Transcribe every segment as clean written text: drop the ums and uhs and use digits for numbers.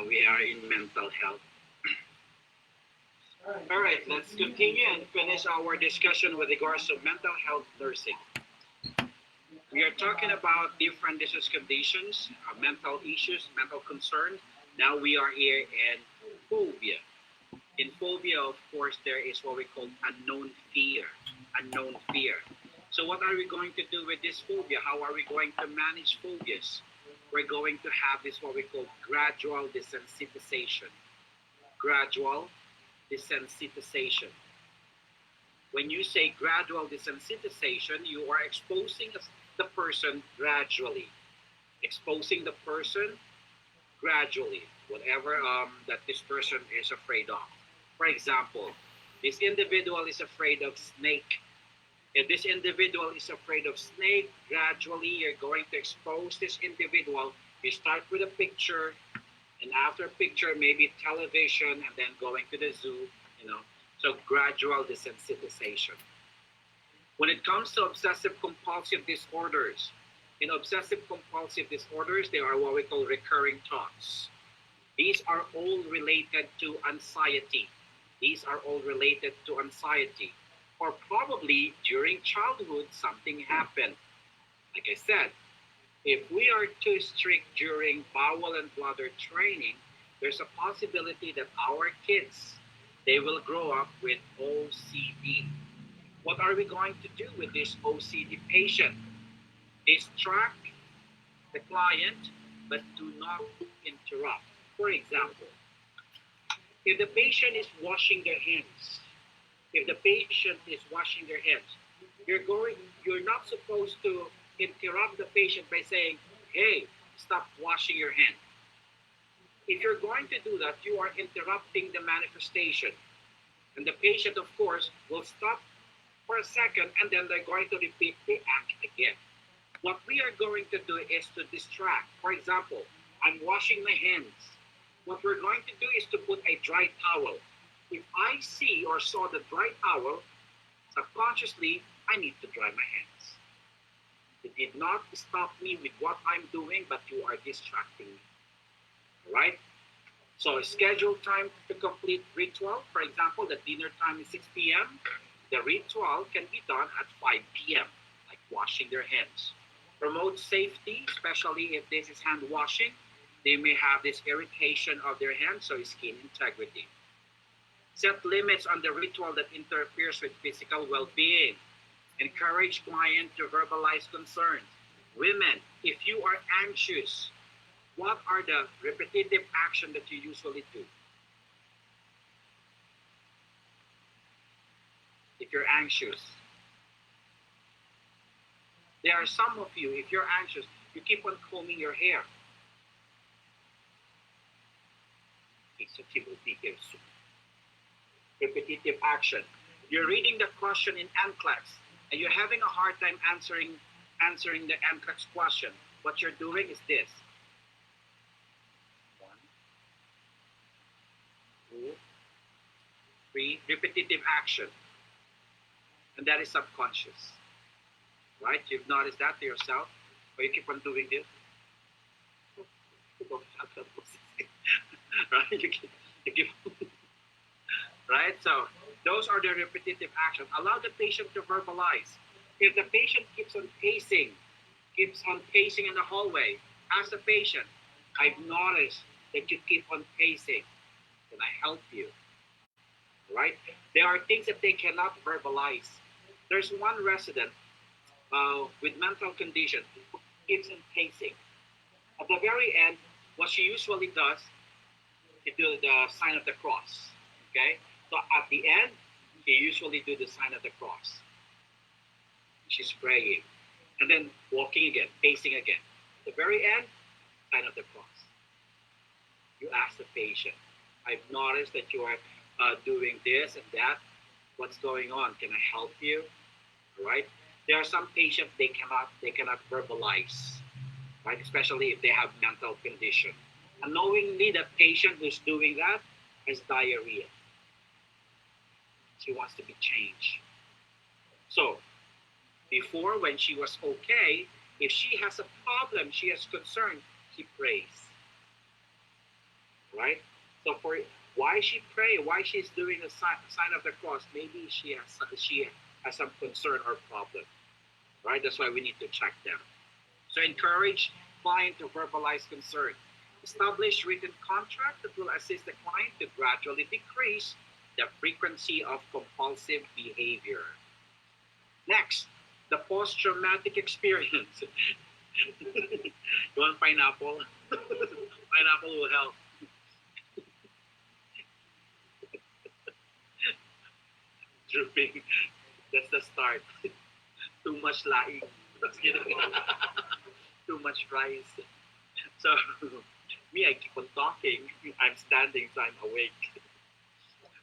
We are in mental health. All right, let's continue and finish our discussion with regards to mental health nursing. We are talking about different disease conditions, mental issues, mental concerns. Now we are here in phobia. In phobia, of course, there is what we call unknown fear. Unknown fear. So what are we going to do with this phobia? How are we going to manage phobias? We're going to have this what we call gradual desensitization. Gradual desensitization. When you say gradual desensitization, you are exposing the person gradually. Exposing the person gradually, whatever that this person is afraid of. For example, this individual is afraid of snake. If this individual is afraid of snake, gradually you're going to expose this individual. You start with a picture, and after picture, maybe television, and then going to the zoo, So gradual desensitization. When it comes to obsessive compulsive disorders, in obsessive compulsive disorders, there are what we call recurring thoughts. These are all related to anxiety. These are all related to anxiety. Or probably during childhood, something happened. Like I said, if we are too strict during bowel and bladder training, there's a possibility that our kids, they will grow up with OCD. What are we going to do with this OCD patient? Distract the client, but do not interrupt. For example, if the patient is washing their hands, you're not supposed to interrupt the patient by saying, hey, stop washing your hand. If you're going to do that, you are interrupting the manifestation. And the patient, of course, will stop for a second, and then they're going to repeat the act again. What we are going to do is to distract. For example, I'm washing my hands. What we're going to do is to put a dry towel. If I see or saw the dry towel, subconsciously, I need to dry my hands. It did not stop me with what I'm doing, but you are distracting me. All right? So schedule time to complete ritual. For example, the dinner time is 6 p.m. The ritual can be done at 5 p.m., like washing their hands. Promote safety, especially if this is hand washing. They may have this irritation of their hands, so skin integrity. Set limits on the ritual that interferes with physical well-being. Encourage client to verbalize concerns. Women, if you are anxious, what are the repetitive actions that you usually do? If you're anxious, there are some of you, if you're anxious, you keep on combing your hair. Repetitive action. You're reading the question in NCLEX, and you're having a hard time answering the NCLEX question. What you're doing is this. 1, 2, 3, repetitive action. And that is subconscious. Right? You've noticed that to yourself, or you keep on doing this. Right? You keep right? So those are the repetitive actions. Allow the patient to verbalize. If the patient keeps on pacing in the hallway, ask the patient, I've noticed that you keep on pacing. Can I help you? Right? There are things that they cannot verbalize. There's one resident with mental condition who keeps on pacing. At the very end, what she usually does is do the sign of the cross. Okay? So at the end, she usually do the sign of the cross. She's praying. And then walking again, pacing again. At the very end, sign of the cross. You ask the patient, I've noticed that you are doing this and that. What's going on? Can I help you? All right? There are some patients they cannot verbalize, right? Especially if they have mental condition. Unknowingly, the patient who's doing that has diarrhea. She wants to be changed. So, before, when she was okay, if she has a problem, she has concern, she prays. right? So for why she pray, why she's doing a sign of the cross, maybe she has some concern or problem, right? That's why we need to check them. So encourage client to verbalize concern. Establish written contract that will assist the client to gradually decrease the frequency of compulsive behavior. Next, the post-traumatic experience. You want pineapple? Pineapple will help. Drooping. That's the start. Too much lying. Too much rice. So me, I keep on talking. I'm standing, so I'm awake.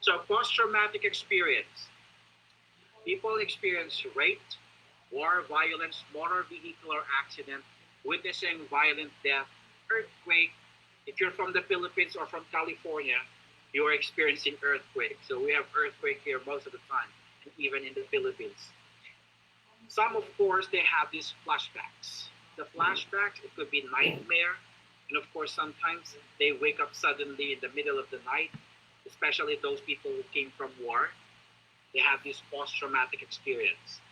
So post-traumatic experience. People experience rape, war, violence, motor vehicular accident, witnessing violent death, earthquake. If you're from the Philippines or from California, you are experiencing earthquake. So we have earthquake here most of the time, and even in the Philippines. Some, of course, they have these flashbacks. The flashbacks, it could be nightmare, and of course, sometimes they wake up suddenly in the middle of the night, especially those people who came from war. They have this post-traumatic experience.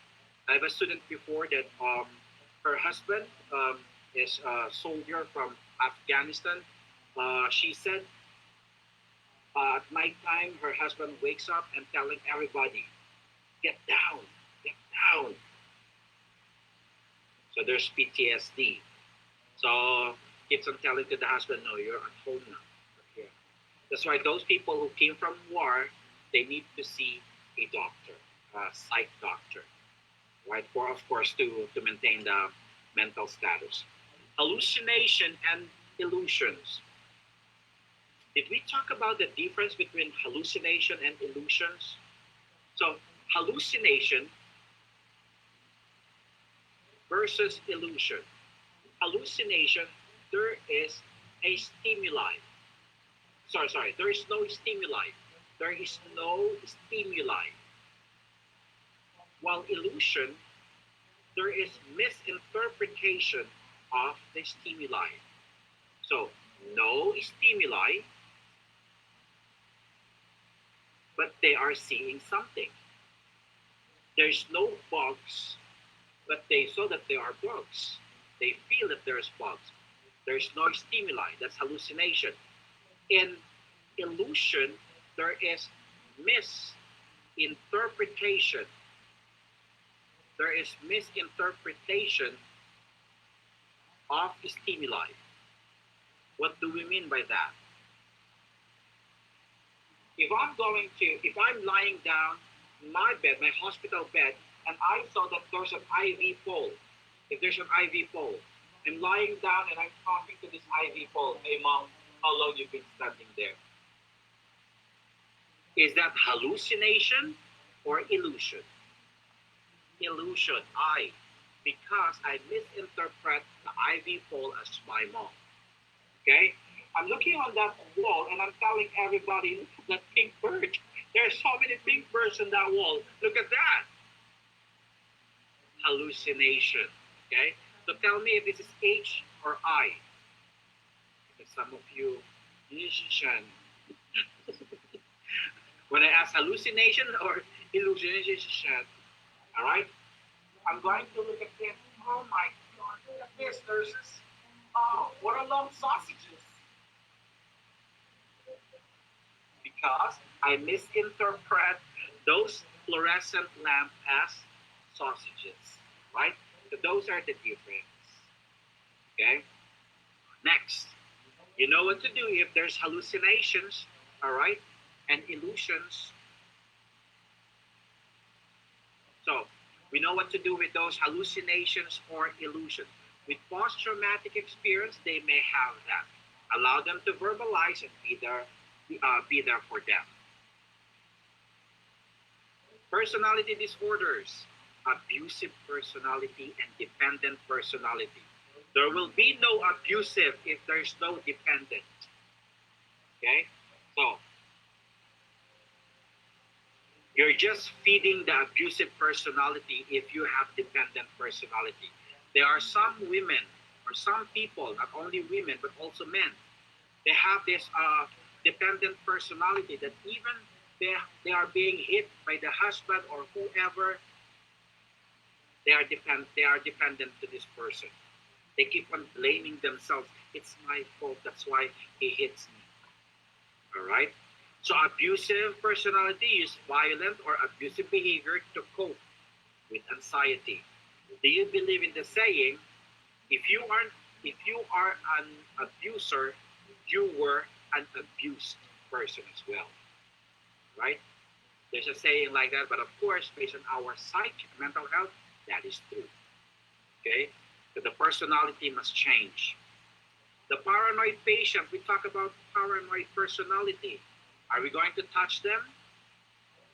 I have a student before that her husband is a soldier from Afghanistan. She said at night time, her husband wakes up and telling everybody, get down, get down. So there's PTSD. So keeps on telling to the husband, no, you're at home now. You're here. That's why those people who came from war, they need to see a doctor, a psych doctor, right? For, of course, to maintain the mental status. Hallucination and illusions. Did we talk about the difference between hallucination and illusions? So hallucination versus illusion. Hallucination, there is a stimuli. Sorry, there is no stimuli. There is no stimuli. While illusion, there is misinterpretation of the stimuli. So, no stimuli, but they are seeing something. There's no bugs, but they saw that there are bugs. They feel that there's bugs. There's no stimuli. That's hallucination. In illusion, there is misinterpretation. There is misinterpretation of stimuli. What do we mean by that? If I'm lying down in my bed, my hospital bed, and I saw that there's an IV pole. If there's an IV pole, I'm lying down and I'm talking to this IV pole. Hey mom, how long you been standing there? Is that hallucination or illusion? Illusion, because I misinterpret the IV pole as my mom. Okay? I'm looking on that wall and I'm telling everybody, look at that pink bird. There's so many pink birds on that wall. Look at that. Hallucination. Okay? So tell me if this is H or I. Because some of you, illusion. When I ask hallucination or illusion, all right? I'm going to look at this. Oh my God, look at this. There's this. Oh, what a long sausages. Because I misinterpret those fluorescent lamp as sausages, right? So those are the difference. Okay? Next, you know what to do if there's hallucinations, all right, and illusions. So we know what to do with those hallucinations or illusions. With post-traumatic experience, they may have that. Allow them to verbalize and be there for them. Personality disorders, abusive personality and dependent personality. There will be no abusive if there's no dependent. Okay? So, you're just feeding the abusive personality if you have dependent personality. There are some women or some people, not only women, but also men, They have this dependent personality that even they are being hit by the husband or whoever, they are dependent to this person. They keep on blaming themselves. It's my fault. That's why he hits me. All right. So abusive personality use violent or abusive behavior to cope with anxiety. Do you believe in the saying, if you are an abuser, you were an abused person as well, right? There's a saying like that, but of course, based on our psyche, mental health, that is true. Okay, so the personality must change. The paranoid patient, we talk about paranoid personality. Are we going to touch them?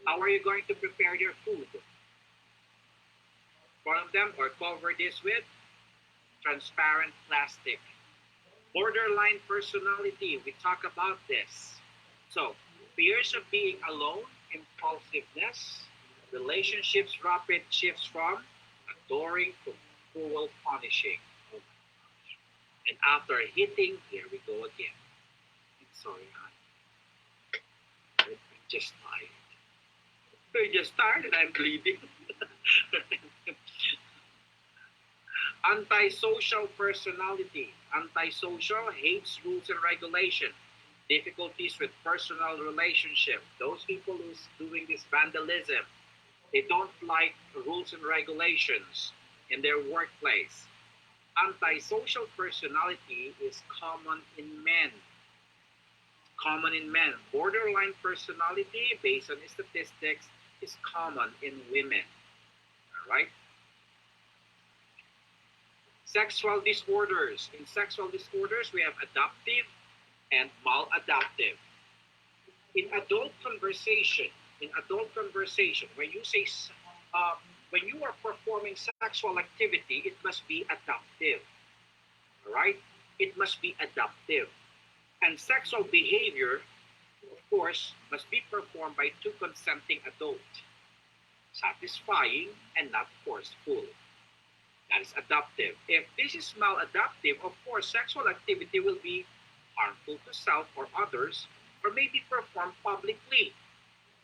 How are you going to prepare your food? One of them, or cover this with transparent plastic. Borderline personality, we talk about this. So, fears of being alone, impulsiveness, relationships, rapid shifts from adoring to cruel punishing. And after hitting, here we go again. I'm sorry, I'm just tired. I'm just tired and I'm bleeding. Antisocial personality. Antisocial, hates rules and regulation. Difficulties with personal relationship. Those people who's doing this vandalism, they don't like rules and regulations in their workplace. Antisocial personality is common in men. Common in men. Borderline personality, based on statistics, is common in women. All right? Sexual disorders. In sexual disorders, we have adaptive and maladaptive. In adult conversation, when you say, when you are performing sexual activity, it must be adaptive. All right? It must be adaptive. And sexual behavior, of course, must be performed by two consenting adults, satisfying and not forceful. That is adaptive. If this is maladaptive, of course, sexual activity will be harmful to self or others, or maybe performed publicly,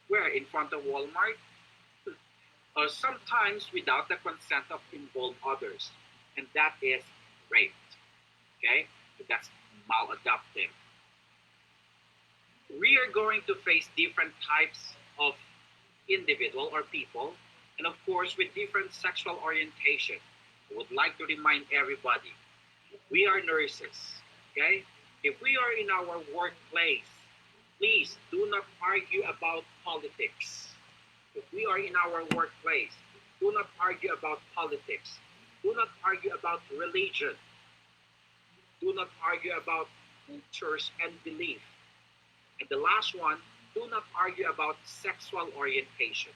where in front of Walmart, or sometimes without the consent of involved others, and that is rape. Okay, so that's maladaptive. We are going to face different types of individual or people, and of course, with different sexual orientation. I would like to remind everybody, we are nurses, okay? If we are in our workplace, please do not argue about politics. If we are in our workplace, do not argue about politics. Do not argue about religion. Do not argue about cultures and belief. And the last one, do not argue about sexual orientation.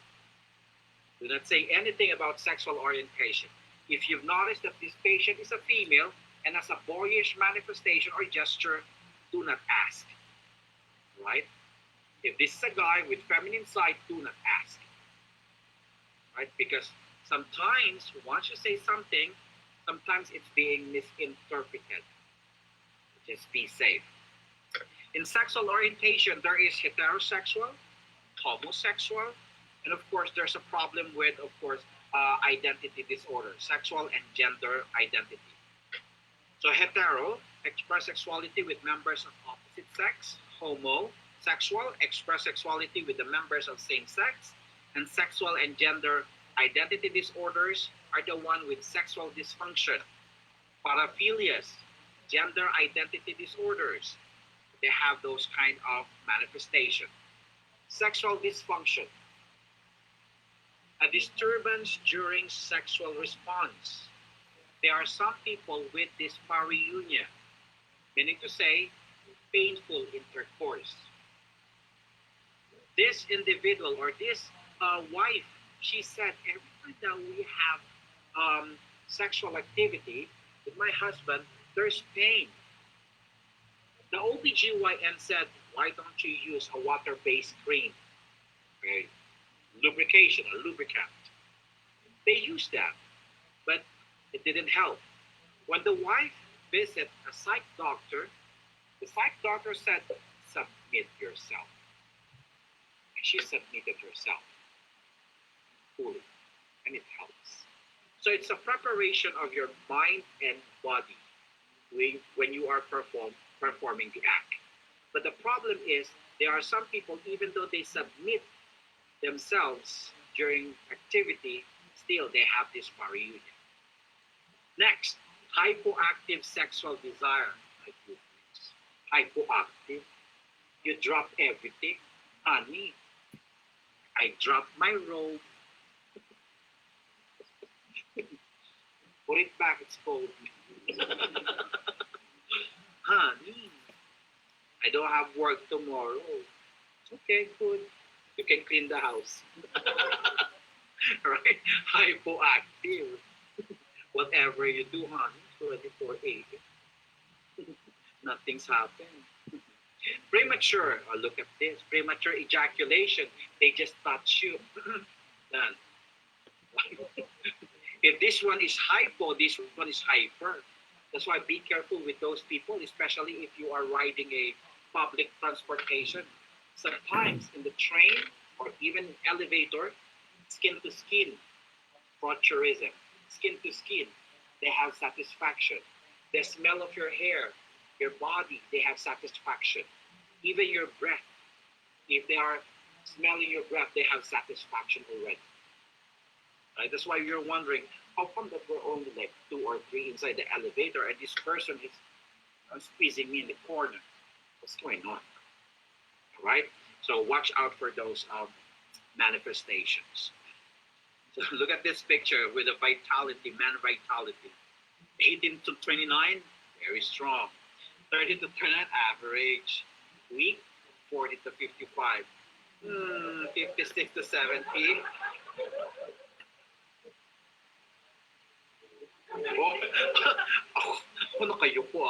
Do not say anything about sexual orientation. If you've noticed that this patient is a female and has a boyish manifestation or gesture, do not ask. Right? If this is a guy with feminine side, do not ask. Right? Because sometimes once you say something, sometimes it's being misinterpreted. Just be safe. In sexual orientation, there is heterosexual, homosexual, and of course, there's a problem with, of course, identity disorder, sexual and gender identity. So hetero, express sexuality with members of opposite sex. Homosexual, express sexuality with the members of same sex. And sexual and gender identity disorders are the one with sexual dysfunction. Paraphilias, gender identity disorders, they have those kind of manifestation. Sexual dysfunction, a disturbance during sexual response. There are some people with dyspareunia, meaning to say painful intercourse. This individual or this wife, she said, every time that we have sexual activity with my husband, there's pain. The OBGYN said, why don't you use a water-based cream? Okay. Lubrication, a lubricant. They used that, but it didn't help. When the wife visited a psych doctor, The psych doctor said, submit yourself. And she submitted herself fully, and it helps. So it's a preparation of your mind and body when you are performing the act. But the problem is, there are some people, even though they submit themselves during activity, still they have this reunion. Next, hypoactive sexual desire. My goodness. Hypoactive. You drop everything. Honey, I dropped my robe. Put it back, it's cold. Honey, I don't have work tomorrow. It's okay, good. You can clean the house. Right? Hypoactive. Whatever you do, honey, 24/8. Nothing's happened. Premature, oh, look at this. Premature ejaculation. They just touch you. Done. If this one is hypo, this one is hyper. That's why be careful with those people, especially if you are riding a public transportation. Sometimes in the train or even elevator, skin to skin, voyeurism, skin to skin, they have satisfaction. The smell of your hair, your body, they have satisfaction. Even your breath, if they are smelling your breath, they have satisfaction already. Right? That's why you're wondering, how come that we're only like 2 or 3 inside the elevator and this person is squeezing me in the corner? What's going on? All right? So watch out for those manifestations. So look at this picture with the vitality, man vitality. 18 to 29, very strong. 30 to 39, average. Weak, 40 to 55. 56 to 70. Ano kayo po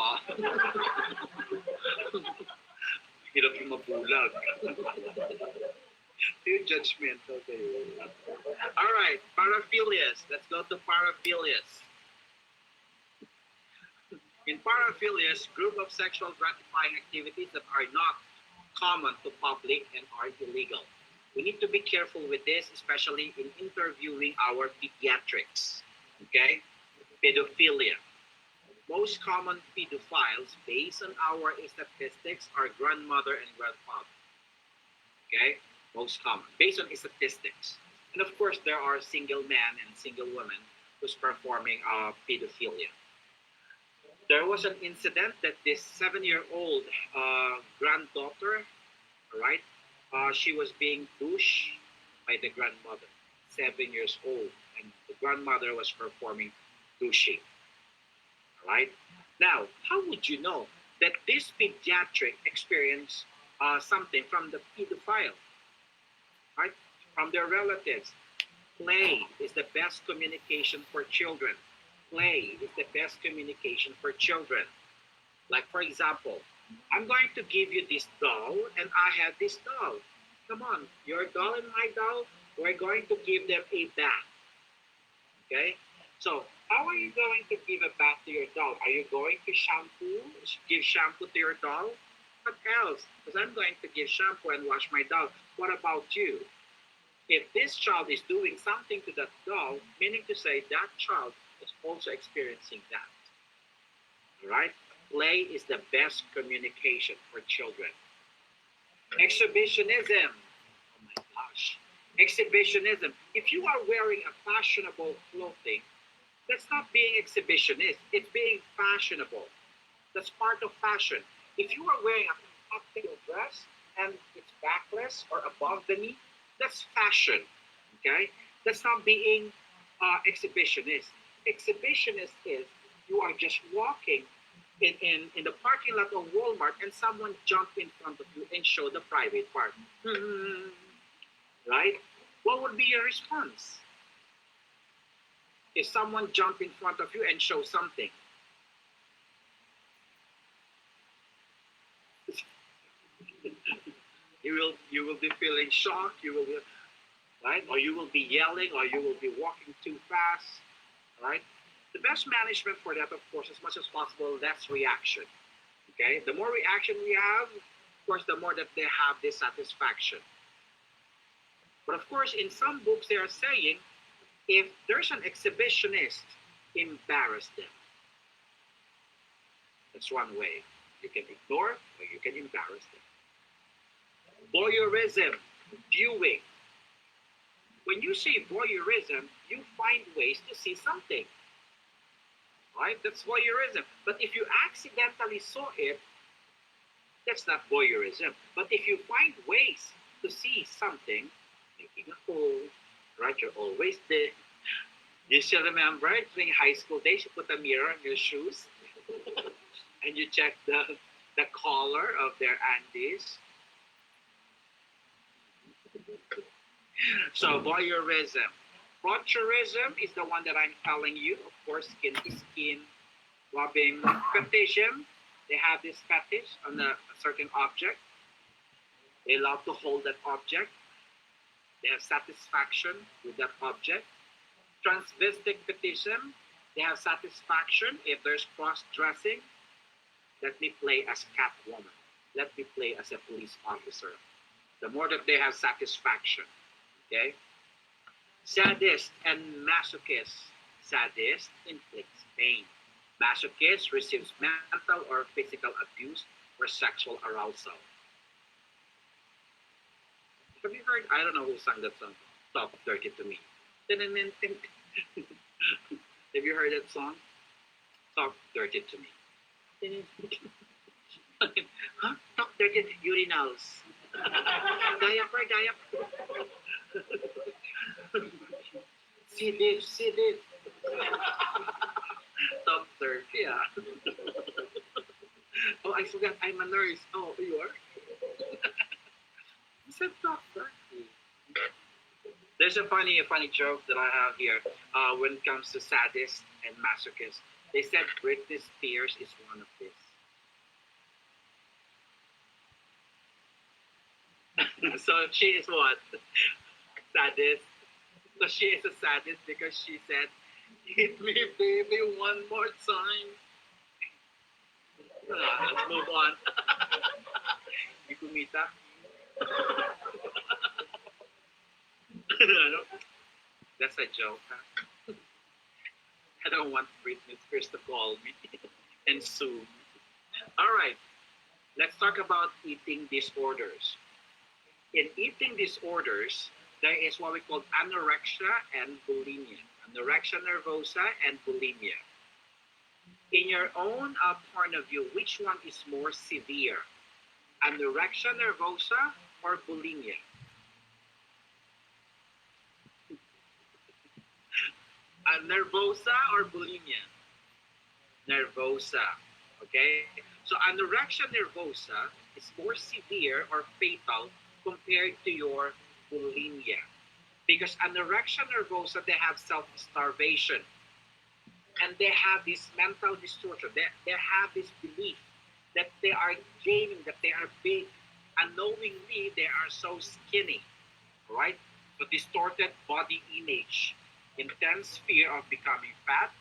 Hirap yung mabulag. You're judgmental kayo. Alright, paraphilias. Let's go to paraphilias. In paraphilias, group of sexual gratifying activities that are not common to public and are illegal. We need to be careful with this, especially in interviewing our pediatrics. Okay? Pedophilia. Most common pedophiles, based on our statistics, are grandmother and grandfather. Okay? Most common, based on statistics. And of course, there are single men and single women who's performing pedophilia. There was an incident that this 7-year-old granddaughter, right, she was being pushed by the grandmother, 7 years old, and the grandmother was performing douching. All right. Now, how would you know that this pediatric experienced something from the pedophile, right? From their relatives. Play is the best communication for children. Play is the best communication for children. Like, for example, I'm going to give you this doll, and I have this doll. Come on, your doll and my doll, we're going to give them a bath. Okay? So, how are you going to give a bath to your doll? Are you going to give shampoo to your doll? What else? Because I'm going to give shampoo and wash my doll. What about you? If this child is doing something to that doll, meaning to say that child is also experiencing that. All right? Play is the best communication for children. Exhibitionism. Oh my gosh. Exhibitionism. If you are wearing a fashionable clothing, that's not being exhibitionist. It's being fashionable. That's part of fashion. If you are wearing a cocktail dress and it's backless or above the knee, that's fashion. Okay? That's not being exhibitionist. Exhibitionist is you are just walking in the parking lot of Walmart and someone jumped in front of you and showed the private part. Right? What would be your response? If someone jumped in front of you and showed something. You will be feeling shocked, you will be, right? Or you will be yelling, or you will be walking too fast, right? The best management for that, of course, as much as possible, less reaction. Okay, the more reaction we have, of course, the more that they have dissatisfaction. But of course, in some books, they are saying if there's an exhibitionist, embarrass them. That's one way. You can ignore or you can embarrass them. Voyeurism, viewing. When you say voyeurism, you find ways to see something. Right? That's voyeurism. But if you accidentally saw it, that's not voyeurism. But if you find ways to see something, making a hole, right? You're always there. You still remember during high school days, you put a mirror on your shoes and you check the color of their undies. So voyeurism. Voyeurism is the one that I'm telling you. Of course, skin to skin, rubbing. Fetishism, they have this fetish on a certain object. They love to hold that object. They have satisfaction with that object. Transvestic fetishism, they have satisfaction if there's cross-dressing. Let me play as Catwoman. Let me play as a police officer. The more that they have satisfaction. Okay? Sadist and masochist. Sadist inflicts pain. Masochist receives mental or physical abuse or sexual arousal. Have you heard? I don't know who sang that song. Talk Dirty to Me. Have you heard that song? Talk Dirty to Me. Huh? Talk dirty urinals. Diaper, diaper. See this. Talk dirty, yeah. Oh, I forgot I'm a nurse. Oh, you are? You said talk dirty. There's a funny joke that I have here when it comes to sadists and masochists. They said Britney Spears is one of this. So she is what? Sadist. So she is a sadist because she said, hit me, baby, one more time. Let's move on. You kumita? That's a joke, huh? I don't want Britney Spears to call me and sue me. All right, let's talk about eating disorders. In eating disorders, there is what we call anorexia and bulimia. Anorexia nervosa and bulimia. In your own point of view, which one is more severe? Anorexia nervosa or bulimia? Nervosa or bulimia? Nervosa. Okay? So anorexia nervosa is more severe or fatal compared to your bulimia. Because anorexia nervosa, they have self-starvation. And they have this mental distortion. They have this belief that they are gaining, that they are big. Unknowingly, they are so skinny. Right? So distorted body image. Intense fear of becoming fat,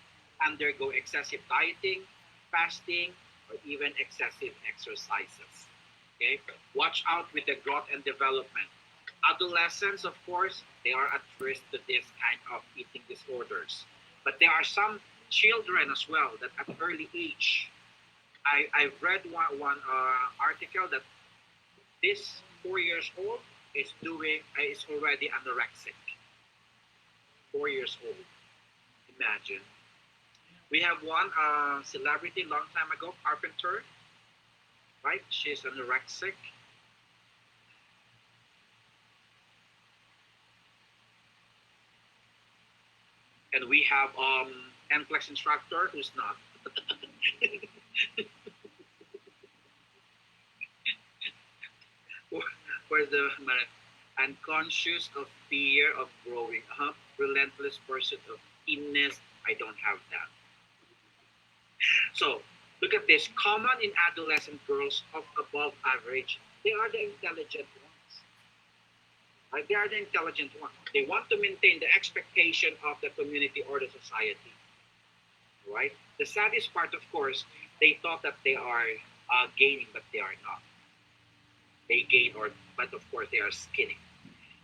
undergo excessive dieting, fasting, or even excessive exercises. Okay? Watch out with the growth and development. Adolescents, of course, they are at risk to this kind of eating disorders. But there are some children as well that at early age, I've read one article that this 4 years old is already anorexic. 4 years old. Imagine. We have one celebrity long time ago, Carpenter, right? She's anorexic. And we have NCLEX instructor who's not. Where's the unconscious of fear of growing up, relentless pursuit of keenness? I don't have that. So look at this. Common in adolescent girls of above average. They are the intelligent ones. Right? They are the intelligent ones. They want to maintain the expectation of the community or the society. Right? The saddest part, of course, they thought that they are gaining, but they are not. They gain, but of course they are skinny.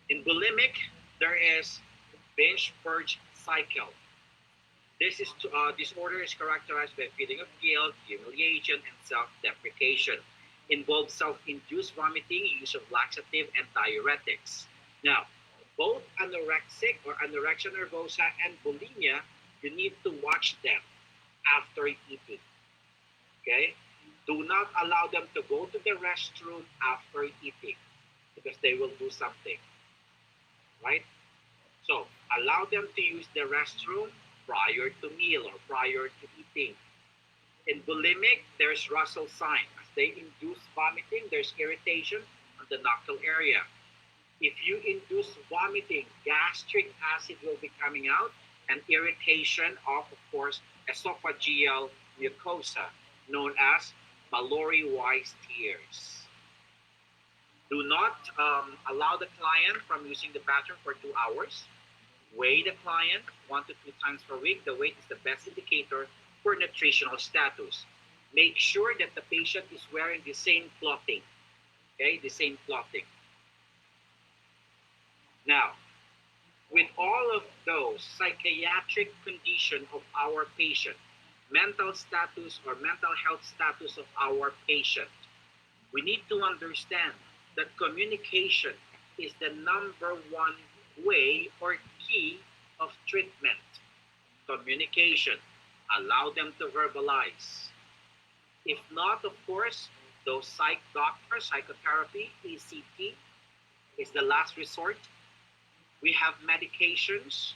In bulimic, there is binge purge cycle. This disorder is characterized by a feeling of guilt, humiliation, and self-deprecation. Involves self-induced vomiting, use of laxative, and diuretics. Now, both anorexic or anorexia nervosa and bulimia, you need to watch them after eating. Okay? Do not allow them to go to the restroom after eating because they will do something. Right? So, allow them to use the restroom prior to meal or prior to eating. In bulimic, there's Russell sign. As they induce vomiting, there's irritation on the knuckle area. If you induce vomiting, gastric acid will be coming out and irritation of course, esophageal mucosa, known as Mallory-Weiss tears. Do not allow the client from using the bathroom for 2 hours. Weigh the client 1 to 2 times per week. The weight is the best indicator for nutritional status. Make sure that the patient is wearing the same clothing. Okay, the same clothing. Now, with all of those psychiatric condition of our patient, mental status or mental health status of our patient, we need to understand that communication is the number one way or key of treatment. Communication. Allow them to verbalize. If not, of course, those psych doctors, psychotherapy, ECT is the last resort. We have medications,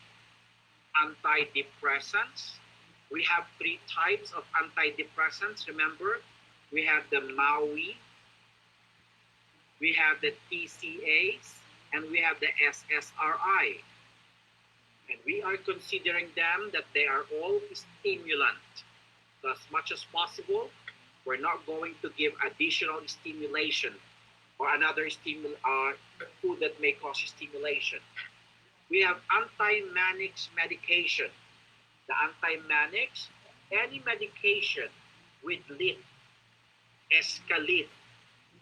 antidepressants. We have 3 types of antidepressants. Remember, we have the MAUI, we have the TCAs, and we have the SSRI. And we are considering them that they are all stimulant. So as much as possible, we're not going to give additional stimulation or another food that may cause stimulation. We have anti-manics medication. The anti-manics, any medication with escalate,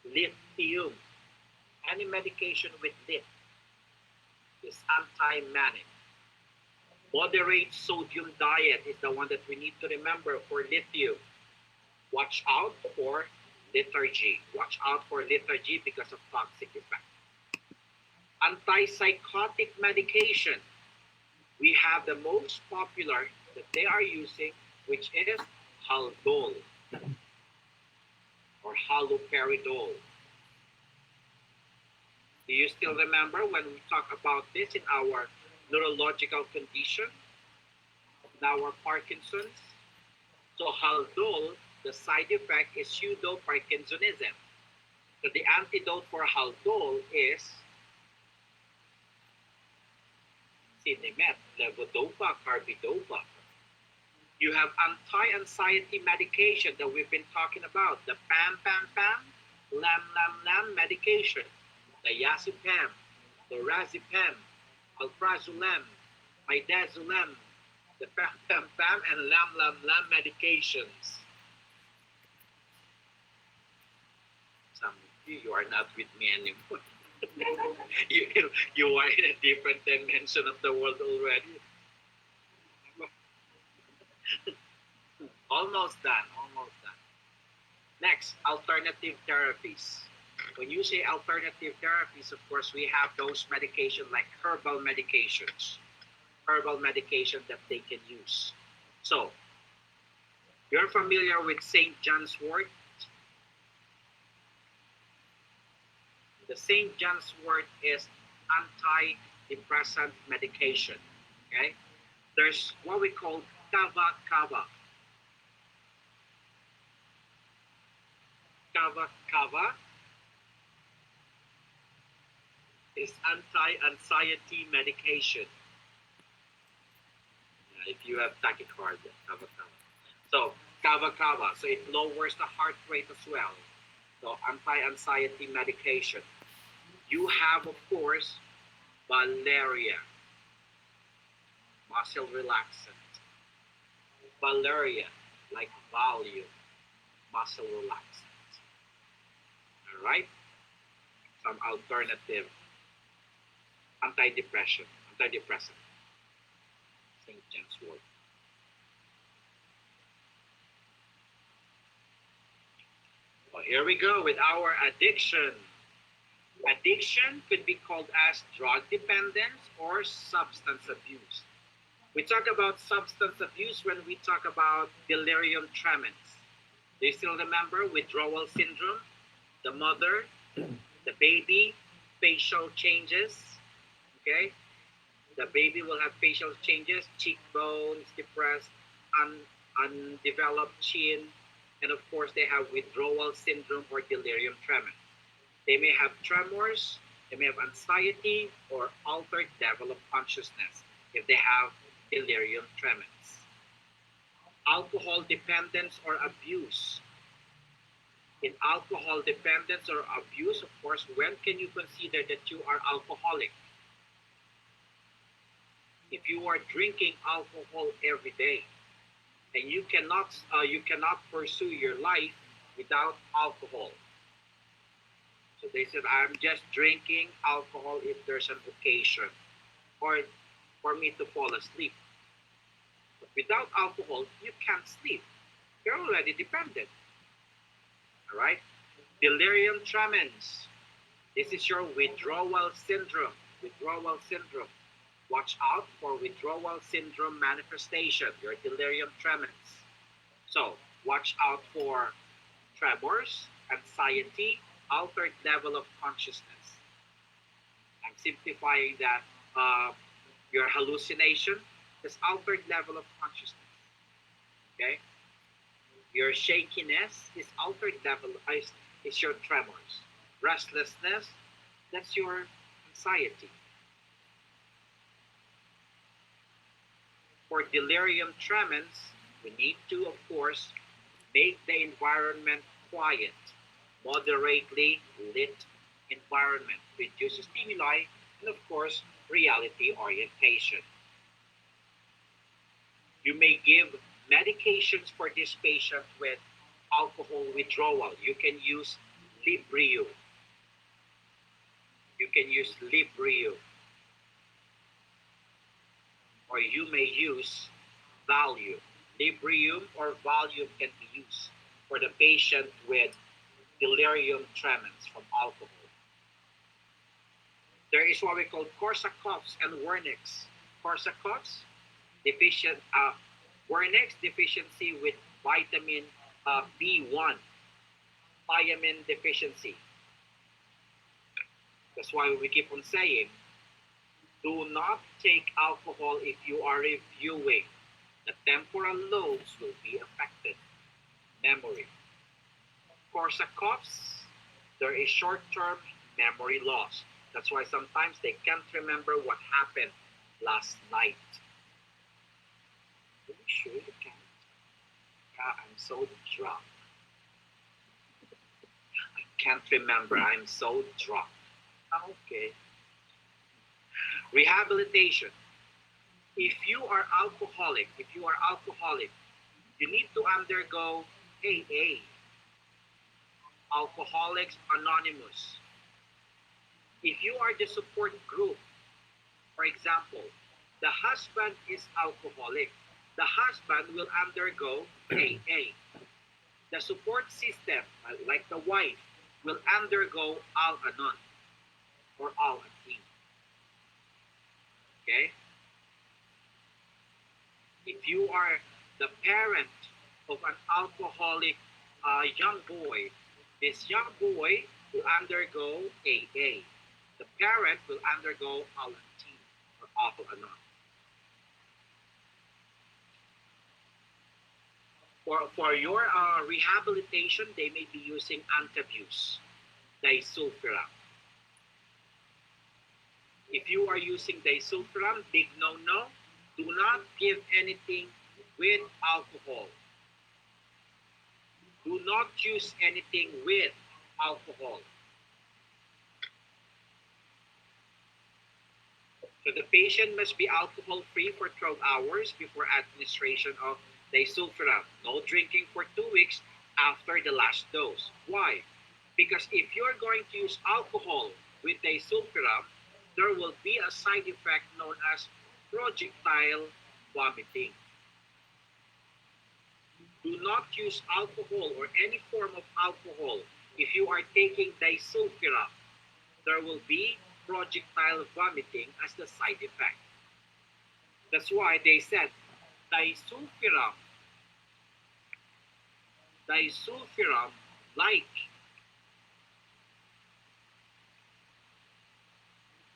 lithium, any medication with lit is anti-manic. Moderate sodium diet is the one that we need to remember for lithium. Watch out for lethargy. Watch out for lethargy because of toxic effect. Antipsychotic medication. We have the most popular that they are using, which is Haldol or haloperidol. Do you still remember when we talk about this in our neurological condition, in our Parkinson's? So Haldol, the side effect is pseudo-Parkinsonism. So the antidote for Haldol is Sinemet, levodopa, carbidopa. You have anti-anxiety medication that we've been talking about, the PAM, LAM medication, the Diazepam, Lorazepam, Alprazolam, Midazolam, the PAM, and LAM medications. Some of you are not with me anymore. you are in a different dimension of the world already. Almost done. Next, alternative therapies. When you say alternative therapies, of course, we have those medications like herbal medications that they can use. So, you're familiar with St. John's wort? The St. John's wort is antidepressant medication. Okay? There's what we call kava. Kava is anti-anxiety medication. If you have tachycardia, kava. So kava. So it lowers the heart rate as well. So anti-anxiety medication. You have, of course, Valeria, muscle relaxant. Valeria, like Valium, muscle relaxant. right? Some alternative antidepressant, St. John's wort. Well, here we go with our addiction. Addiction could be called as drug dependence or substance abuse. We talk about substance abuse when we talk about delirium tremens. Do you still remember withdrawal syndrome? The mother, the baby, facial changes, okay? The baby will have facial changes, cheekbones depressed, undeveloped chin, and of course they have withdrawal syndrome or delirium tremens. They may have tremors, they may have anxiety or altered level of consciousness if they have delirium tremens. Alcohol dependence or abuse. In alcohol dependence or abuse, of course, when can you consider that you are alcoholic? If you are drinking alcohol every day and you cannot pursue your life without alcohol. So they said, I'm just drinking alcohol if there's an occasion or for me to fall asleep. But without alcohol, you can't sleep. You're already dependent. All right? Delirium tremens. This is your withdrawal syndrome. Withdrawal syndrome. Watch out for withdrawal syndrome manifestation, your delirium tremens. So, watch out for tremors, anxiety, altered level of consciousness. I'm simplifying that. Your hallucination is altered level of consciousness. Okay? Your shakiness is altered level, is your tremors. Restlessness, that's your anxiety. For delirium tremens, we need to, of course, make the environment quiet, moderately lit environment, reduce stimuli, and of course, reality orientation. You may give medications for this patient with alcohol withdrawal. You can use Librium. You can use Librium. Or you may use Valium. Librium or Valium can be used for the patient with delirium tremens from alcohol. There is what we call Korsakoff's and Wernicke's. Korsakoff's deficient, Wernicke's deficiency with vitamin B1, thiamine deficiency. That's why we keep on saying, do not take alcohol if you are reviewing. The temporal lobes will be affected. Memory. Korsakoff's, there is short-term memory loss. That's why sometimes they can't remember what happened last night. Are you sure you can't? Yeah, I'm so drunk. I can't remember. I'm so drunk. Okay. Rehabilitation. If you are alcoholic, you need to undergo AA, Alcoholics Anonymous. If you are the support group, for example, the husband is alcoholic, the husband will undergo AA. The support system, like the wife, will undergo Al-Anon or Al-Atin. Okay? If you are the parent of an alcoholic young boy, this young boy will undergo AA. The parent will undergo Al-Atin or Al-Anon. For your rehabilitation, they may be using antabuse, disulfiram. If you are using disulfiram, big no-no, do not give anything with alcohol. Do not use anything with alcohol. So the patient must be alcohol-free for 12 hours before administration of disulfiram. No drinking for 2 weeks after the last dose. Why? Because if you're going to use alcohol with disulfiram, there will be a side effect known as projectile vomiting. Do not use alcohol or any form of alcohol if you are taking disulfiram. There will be projectile vomiting as the side effect. That's why they said disulfiram like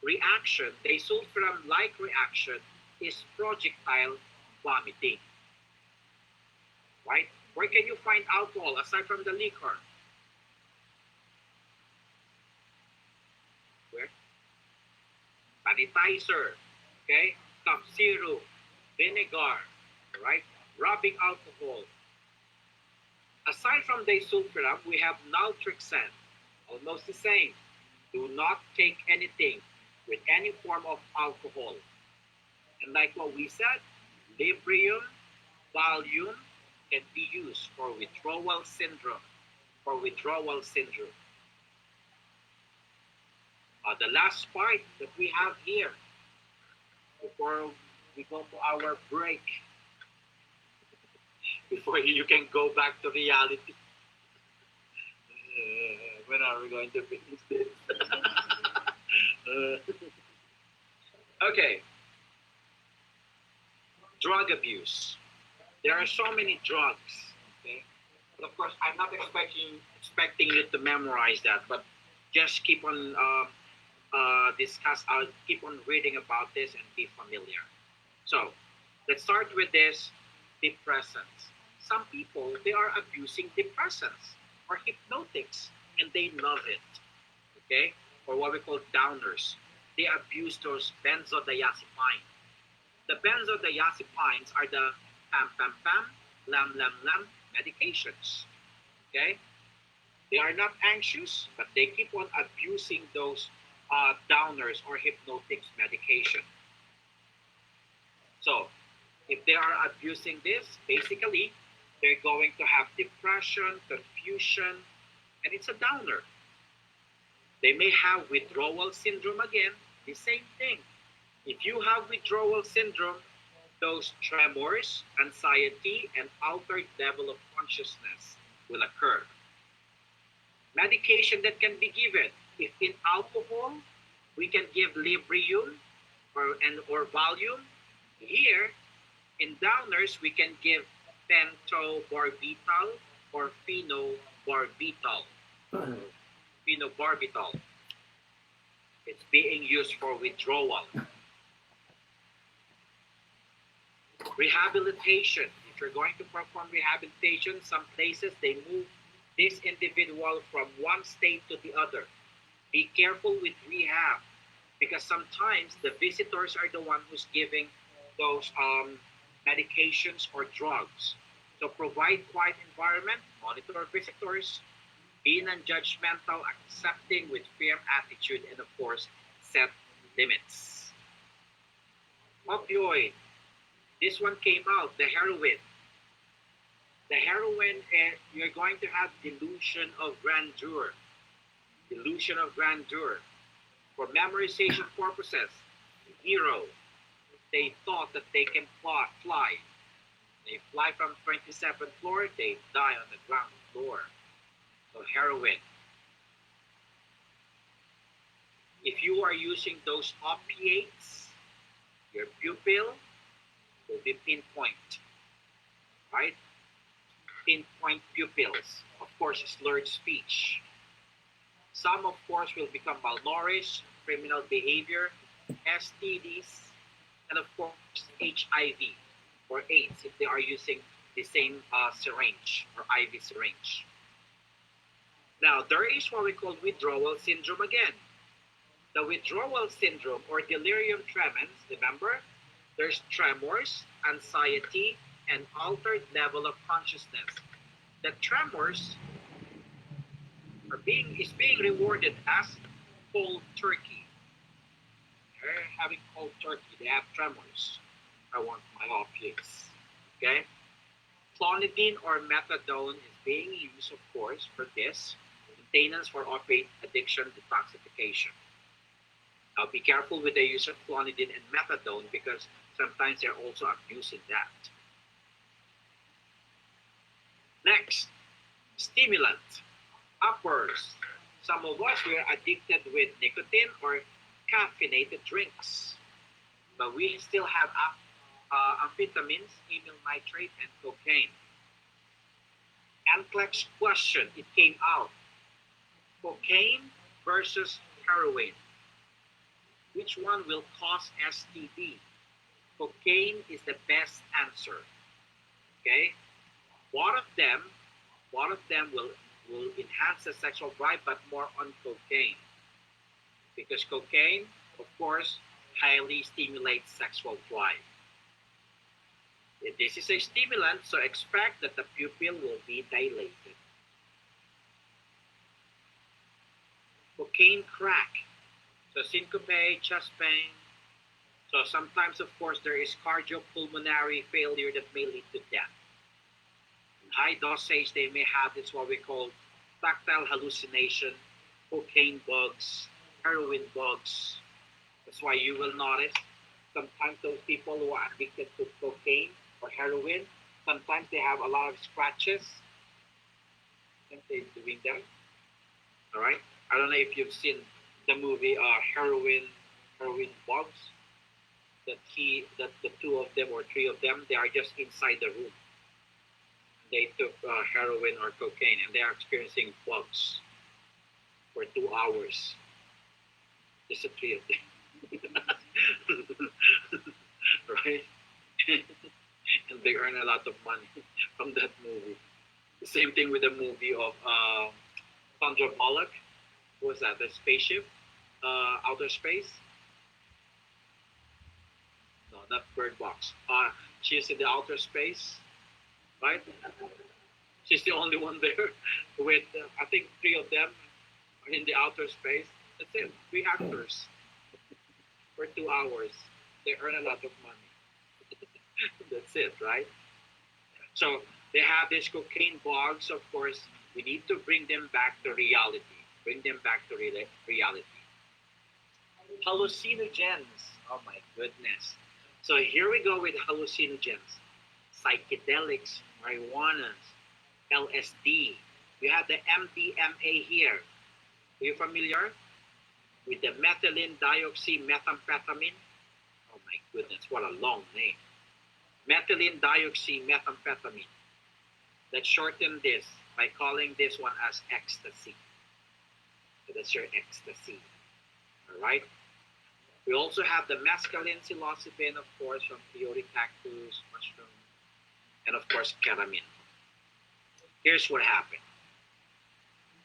reaction, disulfiram like reaction is projectile vomiting. Right? Where can you find alcohol aside from the liquor? Where? Sanitizer, okay? Cough syrup, vinegar, right? Rubbing alcohol. Aside from disulfiram, we have naltrexone, almost the same. Do not take anything with any form of alcohol. And like what we said, Librium, Valium can be used for withdrawal syndrome. The last part that we have here, before we go to our break, before you can go back to reality. When are we going to finish this? Okay. Drug abuse. There are so many drugs. Okay? But of course, I'm not expecting you to memorize that, but just keep on keep on reading about this and be familiar. So, let's start with this depressants. Some people, they are abusing depressants or hypnotics, and they love it. Okay? Or what we call downers. They abuse those benzodiazepines. The benzodiazepines are the pam pam pam, lam lam lam medications. Okay? They are not anxious, but they keep on abusing those downers or hypnotics medication. So, if they are abusing this, basically, they're going to have depression, confusion, and it's a downer. They may have withdrawal syndrome again, the same thing. If you have withdrawal syndrome, those tremors, anxiety, and altered level of consciousness will occur. Medication that can be given. If in alcohol, we can give Librium or Valium. Here, in downers, we can give pentobarbital or phenobarbital. Phenobarbital. It's being used for withdrawal. Rehabilitation. If you're going to perform rehabilitation, some places they move this individual from one state to the other. Be careful with rehab because sometimes the visitors are the one who's giving those medications or drugs. So provide quiet environment, monitor visitors, be non-judgmental, accepting with firm attitude, and of course, set limits. Opioid. This one came out, the heroin. The heroin, you're going to have delusion of grandeur. Delusion of grandeur. For memorization purposes, hero. They thought that they can fly. They fly from 27th floor, they die on the ground floor. So heroin. If you are using those opiates, your pupil will be pinpoint, right? Pinpoint pupils. Of course, slurred speech. Some, of course, will become malnourished, criminal behavior, STDs, and of course, HIV or AIDS if they are using the same syringe or IV syringe. Now, there is what we call withdrawal syndrome again. The withdrawal syndrome or delirium tremens, remember, there's tremors, anxiety, and altered level of consciousness. The tremors is being rewarded as cold turkey. They're having cold turkey, they have tremors. I want my opiates. Okay? Clonidine or methadone is being used, of course, for this. maintenance for opiate addiction detoxification. Now be careful with the use of clonidine and methadone because sometimes they're also abusing that. Next, stimulant, uppers. Some of us, we are addicted with nicotine or caffeinated drinks. But we still have amphetamines, amyl nitrate, and cocaine. NCLEX question, it came out. Cocaine versus heroin. Which one will cause STD? Cocaine is the best answer. Okay? One of them will enhance the sexual drive, but more on cocaine. Because cocaine, of course, highly stimulates sexual drive. This is a stimulant, so expect that the pupil will be dilated. Cocaine crack. So syncope, chest pain. So sometimes, of course, there is cardiopulmonary failure that may lead to death. In high dosage, they may have this what we call tactile hallucination, cocaine bugs, heroin bugs. That's why you will notice sometimes those people who are addicted to cocaine or heroin, sometimes they have a lot of scratches. I think they're doing them. All right. I don't know if you've seen the movie Heroin Bugs. That the two of them or three of them, they are just inside the room. They took heroin or cocaine and they are experiencing bugs for 2 hours. Just the three of them. Right? And they earn a lot of money from that movie. The same thing with the movie of Sandra Bullock. What was that? The spaceship? Outer Space? No, not Bird Box. She's in the outer space, right? She's the only one there with, I think, 3 of them are in the outer space. That's it. 3 actors for 2 hours. They earn a lot of money. That's it, right? So they have these cocaine bugs. Of course, we need to bring them back to reality. Bring them back to reality. Hallucinogens. Oh my goodness. So here we go with hallucinogens. Psychedelics, marijuanas, LSD. We have the MDMA here. Are you familiar with the methylene dioxymethamphetamine? Oh my goodness, what a long name. Methylene dioxymethamphetamine. Let's shorten this by calling this one as ecstasy. So that's your ecstasy. All right. We also have the mescaline, psilocybin, of course, from peyote cactus, mushroom, and of course, ketamine. Here's what happened.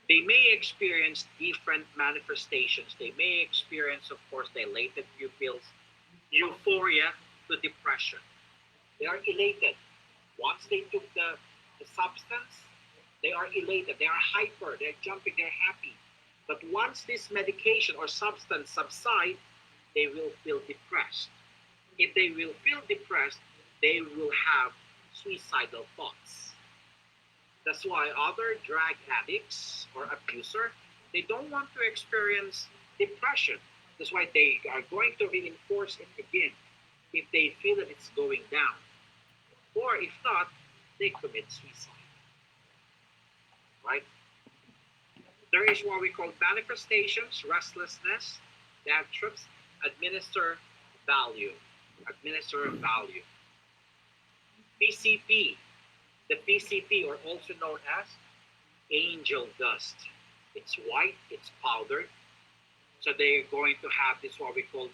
They may experience different manifestations. They may experience, of course, dilated pupils, euphoria to depression. They are elated. Once they took the substance, they are elated. They are hyper. They're jumping. They're happy. But once this medication or substance subsides, they will feel depressed. If they will feel depressed, they will have suicidal thoughts. That's why other drug addicts or abuser, they don't want to experience depression. That's why they are going to reinforce it again if they feel that it's going down. Or if not, they commit suicide. Right? There is what we call manifestations, restlessness, bad trips, administer value. Administer value. PCP. The PCP, or also known as angel dust. It's white, it's powdered. So they're going to have this what we call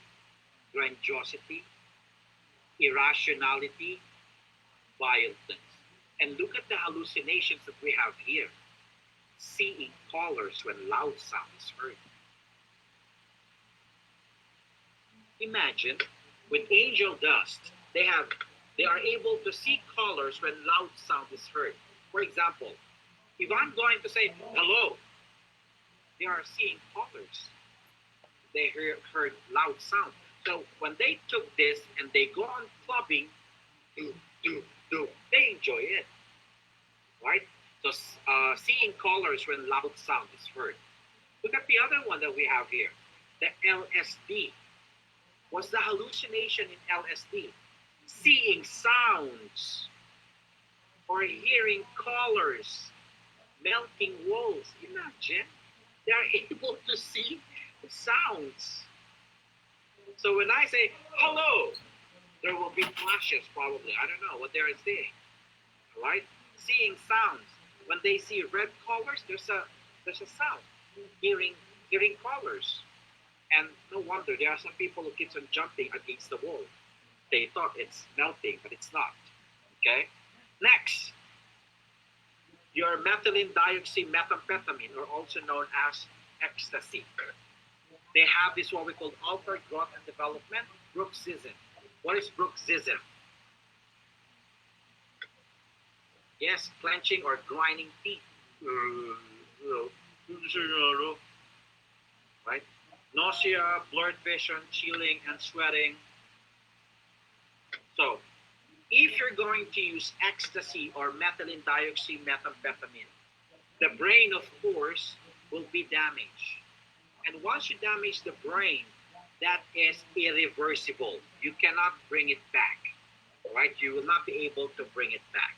grandiosity, irrationality, violence. And look at the hallucinations that we have here. Seeing colors when loud sound is heard. Imagine with angel dust, they are able to see colors when loud sound is heard. For example, if I'm going to say hello, they are seeing colors. They heard loud sound. So when they took this and they go on clubbing, they enjoy it, right? So seeing colors when loud sound is heard. Look at the other one that we have here, the LSD. What's the hallucination in LSD? Seeing sounds or hearing colors, melting walls. Imagine they are able to see the sounds. So when I say hello, there will be flashes probably. I don't know what they're seeing. All right? Seeing sounds. When they see red colors, there's a sound. Hearing colors. And no wonder there are some people who keeps on jumping against the wall. They thought it's melting, but it's not. Okay? Next, your methylene methamphetamine, or also known as ecstasy. They have this what we call altered growth and development, bruxism. What is bruxism? Yes, clenching or grinding teeth. Right? Nausea, blurred vision, chilling, and sweating. So, if you're going to use ecstasy or methylene methamphetamine, the brain, of course, will be damaged. And once you damage the brain, that is irreversible. You cannot bring it back. Right? You will not be able to bring it back.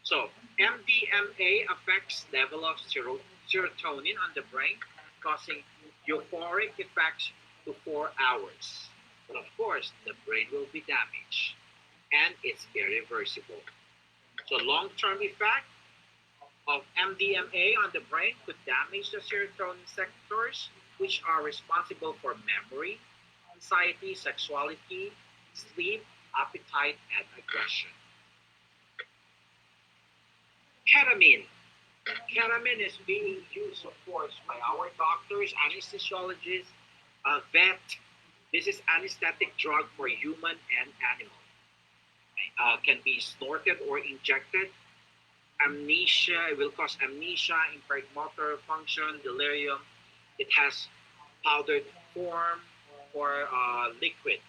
So, MDMA affects level of serotonin on the brain, causing euphoric effects to 4 hours. But of course, the brain will be damaged, and it's irreversible. So long-term effect of MDMA on the brain could damage the serotonin sectors, which are responsible for memory, anxiety, sexuality, sleep, appetite, and aggression. Ketamine. Ketamine is being used, of course, by our doctors, anesthesiologists, vet. This is anesthetic drug for human and animal. Can be snorted or injected. Amnesia, it will cause amnesia, impaired motor function, delirium. It has powdered form or liquid.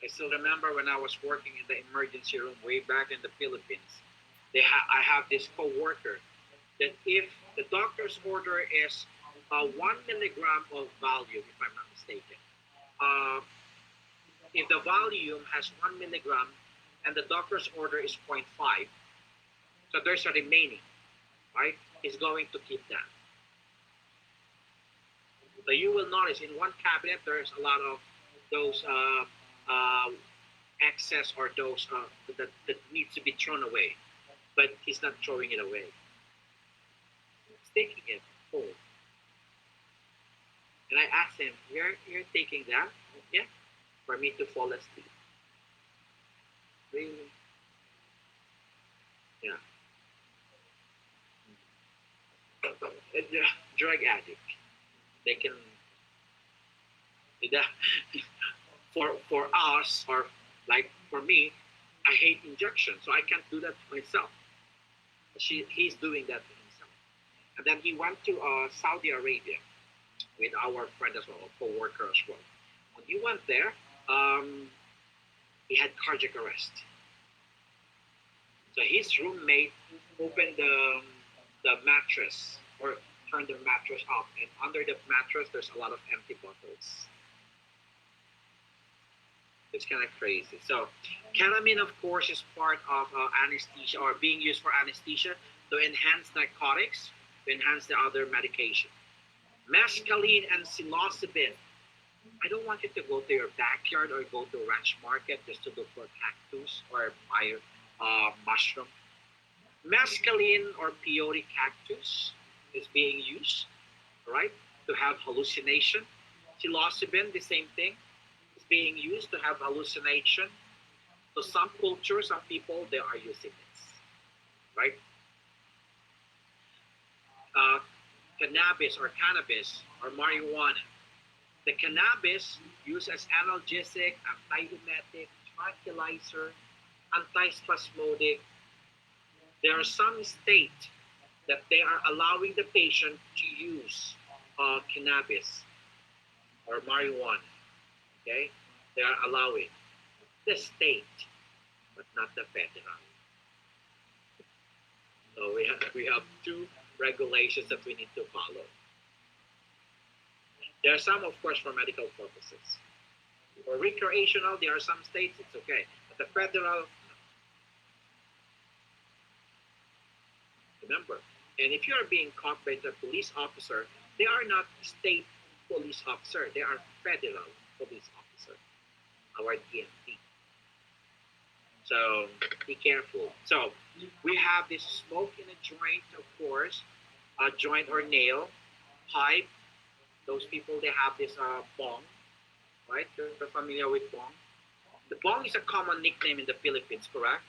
I still remember when I was working in the emergency room way back in the Philippines. I have this co-worker that if the doctor's order is 1 milligram of volume, if I'm not mistaken, if the volume has 1 milligram and the doctor's order is 0.5, so there's a remaining, right? He's going to keep that. So you will notice in one cabinet there's a lot of those excess or those that needs to be thrown away, but he's not throwing it away. He's taking it whole. And I asked him, "You're taking that?" "Yeah, for me to fall asleep." Really? Yeah. A drug addict. They can, for us, or like for me, I hate injections, so I can't do that to myself. He's doing that to himself. And then he went to Saudi Arabia with our friend as well, a co-worker as well. When he went there, he had cardiac arrest. So his roommate opened the mattress or turned the mattress up, and under the mattress there's a lot of empty bottles. It's kind of crazy. So ketamine, of course, is part of anesthesia, or being used for anesthesia to enhance narcotics, to enhance the other medication. Mescaline and Psilocybin. I don't want you to go to your backyard or go to ranch market just to look for cactus or buy mushroom. Mescaline or peyote cactus is being used, right, to have hallucination. Psilocybin, the same thing, is being used to have hallucination. So some cultures, some people, they are using this, right? Cannabis or marijuana. The cannabis used as analgesic, antiemetic, tranquilizer, antispasmodic. There are some states that they are allowing the patient to use cannabis or marijuana. Okay, they are allowing the state, but not the federal. So we have two regulations that we need to follow. There are some, of course, for medical purposes. For recreational, there are some states it's okay, but the federal, remember. And if you are being caught by the police officer, they are not state police officer; they are federal police officer, our DMV. So be careful. So we have this smoke in a joint, of course, a joint or nail, pipe. Those people they have this bong, right? You're familiar with bong. The bong is a common nickname in the Philippines, correct?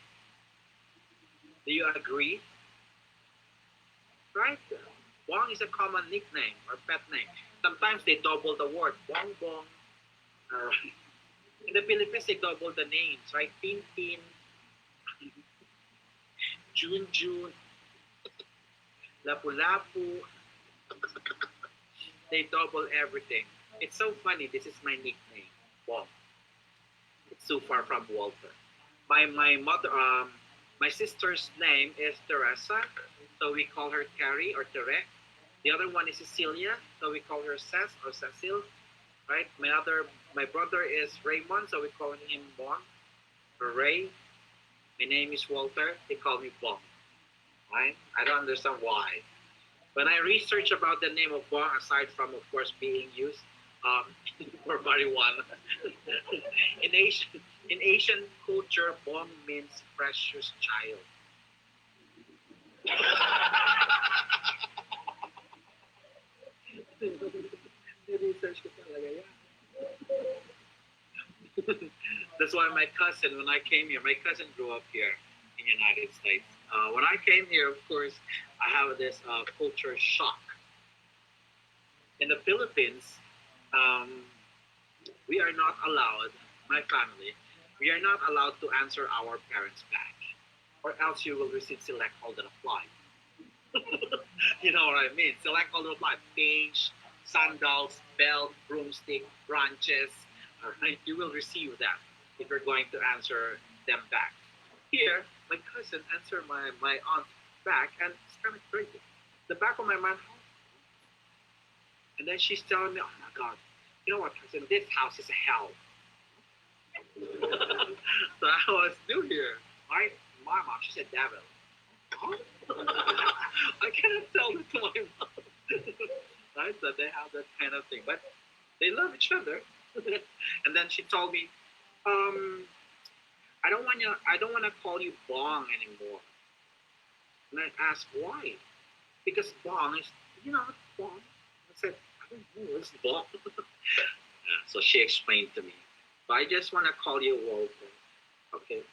Do you agree? Right? Bong is a common nickname or pet name. Sometimes they double the word bong bong. Right. In the Philippines, they double the names, right? Tin Tin, June June, Lapu Lapu. They double everything. It's so funny. This is my nickname, Bong. It's too far from Walter. My mother my sister's name is Teresa, so we call her Terry or Tere. The other one is Cecilia, so we call her Cec or Cecil, right? My brother is Raymond, so we call him Bon or Ray. My name is Walter. They call me Bong. Right? I don't understand why. When I research about the name of Bong, aside from of course being used for marijuana, in Asian culture, Bong means precious child. Research ko talaga yan. That's why my cousin, when I came here, my cousin grew up here in the United States. When I came here, of course, I have this culture shock. In the Philippines, um, we are not allowed, my family, we are not allowed to answer our parents back, or else you will receive select all that apply. You know what I mean? Select all that apply. Pinch, sandals, belt, broomstick, branches. All right, you will receive that if you're going to answer them back. Here, my cousin answered my aunt back, and it's kind of crazy. The back of my mind, and then she's telling me, "Oh my God, you know what, cousin? This house is a hell." So I was new here. My mom, she said, "Devil." Huh? I cannot tell that to my mom. Right? So they have that kind of thing, but they love each other. And then she told me, um, I don't wanna call you Bong anymore. And I asked why? Because Bong is, Bong. I said, I don't know, it's Bong. Yeah, so she explained to me. So I just wanna call you Walter. Okay.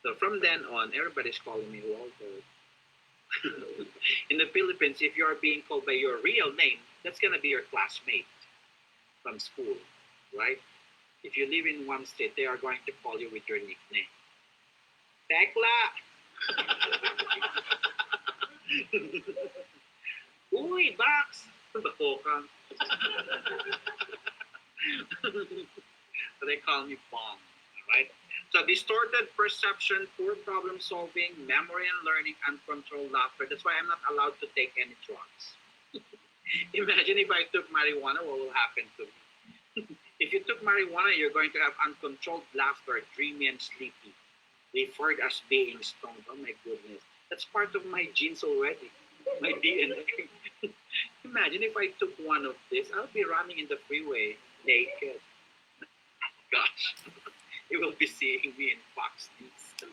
So from then on, everybody's calling me Walter. In the Philippines, if you are being called by your real name, that's gonna be your classmate from school, right? If you live in one state, they are going to call you with your nickname. Tekla! Uy, Bax! Batokan. So they call me Bong, right? So distorted perception, poor problem solving, memory and learning, uncontrolled laughter. That's why I'm not allowed to take any drugs. Imagine if I took marijuana, what will happen to me? If you took marijuana, you're going to have uncontrolled laughter, dreamy and sleepy, referred as being stoned. Oh my goodness. That's part of my genes already, my DNA. Imagine if I took one of this, I'll be running in the freeway naked. Gosh, you will be seeing me in Fox News.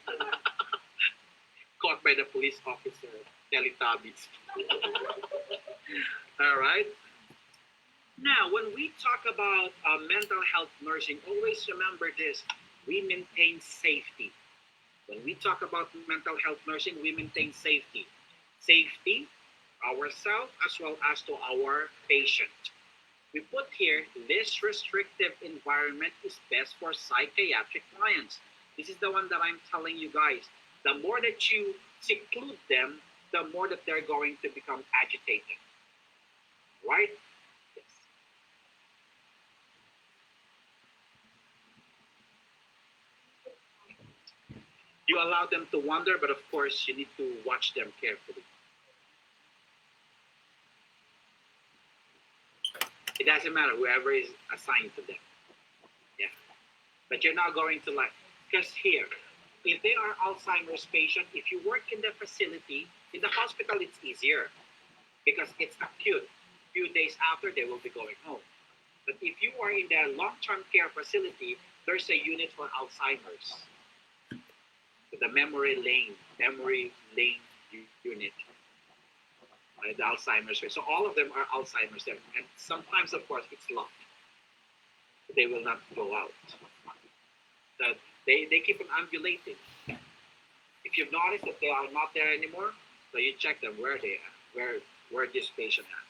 Caught by the police officer, Teletubbies. All right. Now, when we talk about mental health nursing, always remember this: we maintain safety. When we talk about mental health nursing, we maintain safety. Safety, ourselves as well as to our patient. We put here, this restrictive environment is best for psychiatric clients. This is the one that I'm telling you guys. The more that you seclude them, the more that they're going to become agitated. Right? Yes. You You allow them to wander, but of course, you need to watch them carefully. It doesn't matter, whoever is assigned to them. Yeah. But you're not going to like, because here, if they are Alzheimer's patient, if you work in the facility, in the hospital, it's easier because it's acute. Few days after, they will be going home. But if you are in the long-term care facility, there's a unit for Alzheimer's. The memory lane unit. The Alzheimer's. So all of them are Alzheimer's. And sometimes, of course, it's locked. They will not go out. That they keep on ambulating. If you've noticed that they are not there anymore, so you check them where they are, where this patient at.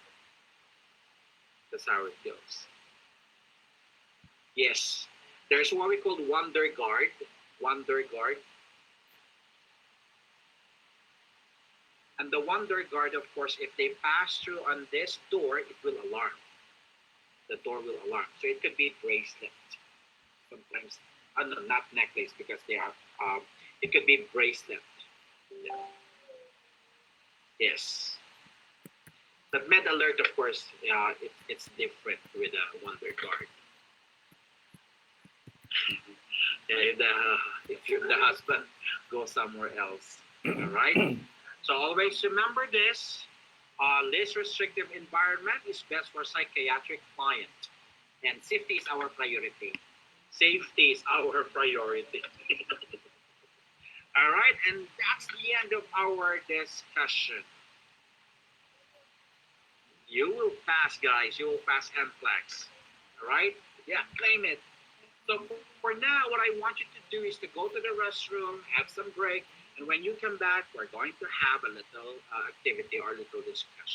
That's how it goes. Yes, there's what we call wonder guard. Wonder guard. And the wonder guard, of course, if they pass through on this door, it will alarm. The door will alarm. So it could be bracelet. Sometimes, no, not necklace because they are. It could be bracelet. Yeah. Yes. But med alert, of course, it's different with a wonder guard. If the husband goes somewhere else, all right. So always remember this. Least restrictive environment is best for psychiatric client, and safety is our priority. Safety is our priority. All right, and that's the end of our discussion. You will pass, guys. You will pass NCLEX. All right? Yeah, claim it. So for now, what I want you to do is to go to the restroom, have some break, and when you come back, we're going to have a little activity or a little discussion.